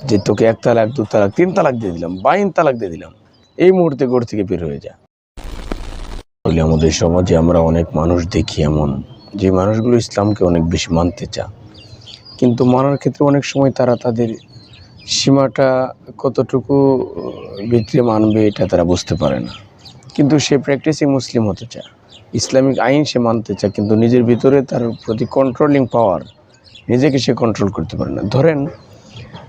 যে তোকে 1 তালাক 2 তালাক 3 তালাক দিয়ে দিলাম, 22 তালাক দিয়ে দিলাম, এই মুহূর্তে ঘর থেকে বের হয়ে যা। বলে আমাদের সমাজে আমরা অনেক মানুষ দেখি এমন, যে মানুষগুলো ইসলামকে অনেক বেশি মানতে চায়, কিন্তু মানার ক্ষেত্রে অনেক সময় তারা তাদের সীমাটা কতটুকু ভিতরে মানবে এটা তারা বুঝতে পারে না। কিন্তু সে প্র্যাকটিসিং মুসলিম হতে চায়, ইসলামিক আইন সে মানতে চায়, কিন্তু নিজের ভিতরে তার প্রতি কন্ট্রোলিং পাওয়ার, নিজেকে সে কন্ট্রোল করতে পারে না। ধরেন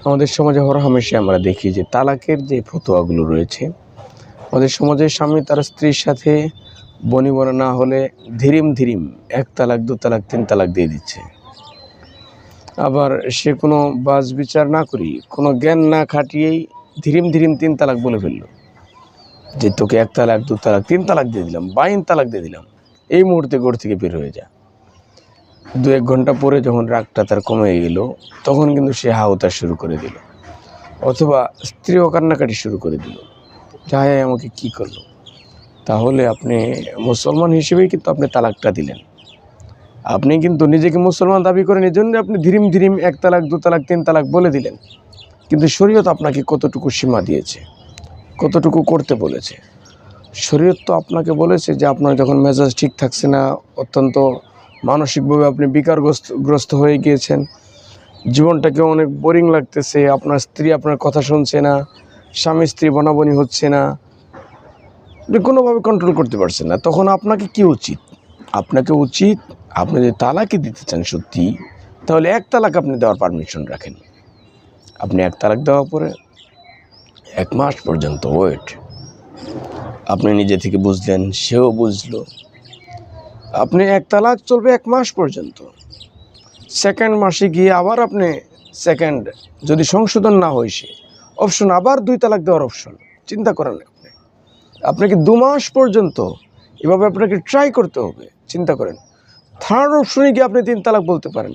আমাদের সমাজে হরহামেশা আমরা দেখি যে তালাকের যে ফতোয়াগুলো রয়েছে, আমাদের সমাজের স্বামী তার স্ত্রীর সাথে বনিবনা না হলে ধীরিম 1 তালাক 2 তালাক 3 তালাক দিয়ে দিচ্ছে। আবার সে কোনো বাজ বিচার না করি, কোনো জ্ঞান না খাটিয়েই ধীরিম 3 তালাক বলে ফেললো, যে তোকে 1 তালাক 2 তালাক 3 তালাক দিয়ে দিলাম, 22 তালাক দিয়ে দিলাম, এই মুহূর্তে ঘর থেকে বের হয়ে যা। 2-1 ঘন্টা পরে যখন রাগটা তার কমে গেল, তখন কিন্তু সে হাওতার শুরু করে দিল, অথবা স্ত্রীও কান্নাকাটি শুরু করে দিল, যাই আমাকে কি করলো। তাহলে আপনি মুসলমান হিসেবেই কিন্তু আপনি তালাকটা দিলেন। আপনি কিন্তু নিজেকে মুসলমান দাবি করেন, এই জন্য আপনি ধীরিম 1 তালাক 2 তালাক 3 তালাক বলে দিলেন। কিন্তু শরীয়ত আপনাকে কতটুকু সীমা দিয়েছে, কতটুকু করতে বলেছে। শরীয়ত তো আপনাকে বলেছে যে আপনার যখন মেজাজ ঠিক থাকছে না, অত্যন্ত মানসিকভাবে আপনি বিকারগ্রস্ত হয়ে গিয়েছেন, জীবনটাকে অনেক বোরিং লাগতেছে, আপনার স্ত্রী আপনার কথা শুনছে না, স্বামী স্ত্রী বনাবনি হচ্ছে না, আপনি কোনোভাবে কন্ট্রোল করতে পারছেন না, তখন আপনাকে কি উচিত? আপনাকে উচিত, আপনি যদি তালাকই দিতে চান সত্যি, তাহলে 1 তালাক আপনি দেওয়ার পারমিশন রাখেন। আপনি 1 তালাক দেওয়ার পরে 1 মাস পর্যন্ত ওয়েট, আপনি নিজে থেকে বুঝলেন, সেও বুঝলো, আপনি 1 তালাক চলবে 1 মাস পর্যন্ত। 2nd মাসে গিয়ে আবার আপনি সেকেন্ড, যদি সংশোধন না হয় সে অপশন, আবার 2 তালাক দেওয়ার অপশন। চিন্তা করেন, আপনাকে 2 মাস পর্যন্ত এভাবে আপনাকে ট্রাই করতে হবে। চিন্তা করেন, 3rd অপশনে গিয়ে আপনি 3 তালাক বলতে পারেন।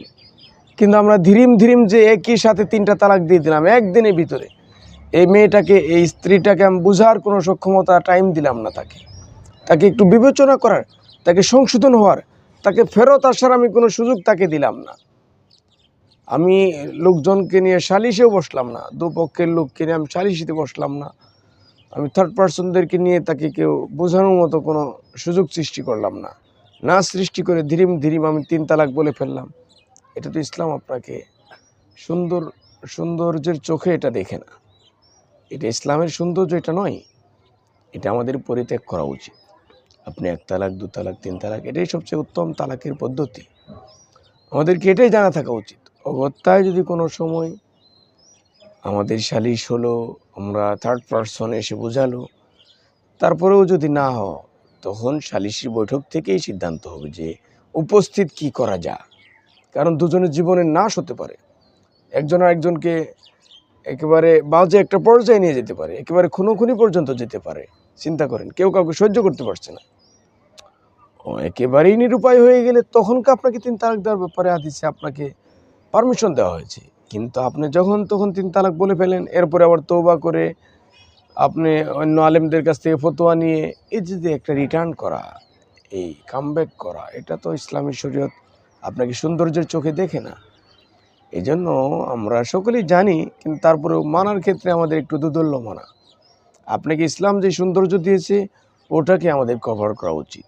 কিন্তু আমরা ধীরিম যে একই সাথে 3টা তালাক দিয়ে দিলাম একদিনের ভিতরে। এই মেয়েটাকে, এই স্ত্রীটাকে আমি বোঝার কোনো সক্ষমতা, টাইম দিলাম না, তাকে একটু বিবেচনা করার, তাকে সংশোধন হওয়ার, তাকে ফেরত আসার আমি কোনো সুযোগ তাকে দিলাম না। আমি লোকজনকে নিয়ে সালিশেও বসলাম না, দুপক্ষের লোককে নিয়ে আমি সালিশিতে বসলাম না, আমি 3rd পার্সনদেরকে নিয়ে তাকে কেউ বোঝানোর মতো কোনো সুযোগ সৃষ্টি করলাম না, না সৃষ্টি করে ধীরিম আমি 3 তালাক বলে ফেললাম। এটা তো ইসলাম আপনাকে সৌন্দর্যের চোখে এটা দেখে না, এটা ইসলামের সৌন্দর্য এটা নয়, এটা আমাদের পরিত্যাগ করা উচিত। আপনি 1 তালাক 2 তালাক 3 তালাক, এটাই সবচেয়ে উত্তম তালাকের পদ্ধতি, আমাদেরকে এটাই জানা থাকা উচিত। অগত্যায় যদি কোনো সময় আমাদের সালিশ হলো, আমরা 3rd পার্সন এসে বোঝালো, তারপরেও যদি না হয়, তখন সালিশি বৈঠক থেকেই সিদ্ধান্ত হবে যে উপস্থিত কি করা যায়। কারণ দুজনের জীবনের নাশ হতে পারে, একজন আরেকজনকে একেবারে বাজে একটা পর্যায়ে নিয়ে যেতে পারে, একেবারে খুনোখুনি পর্যন্ত যেতে পারে। চিন্তা করেন, কেউ কাউকে সহ্য করতে পারছে না, একেবারেই নিরুপায় হয়ে গেলে তখনকে আপনাকে 3 তালাক দেওয়ার ব্যাপারে হাদিসে আপনাকে পারমিশন দেওয়া হয়েছে। কিন্তু আপনি যখন তখন 3 তালাক বলে ফেলেন, এরপরে আবার তওবা করে আপনি অন্য আলেমদের কাছ থেকে ফতোয়া নিয়ে এই যে একটা রিটার্ন করা, এই কামব্যাক করা, এটা তো ইসলামী শরীয়ত আপনাকে সৌন্দর্যের চোখে দেখে না। এই জন্য আমরা সকলেই জানি, কিন্তু তারপরেও মানার ক্ষেত্রে আমাদের একটু দোদুল্য মানা। আপনাকে ইসলাম যে সৌন্দর্য দিয়েছে, ওটাকে আমাদের কভার করা উচিত।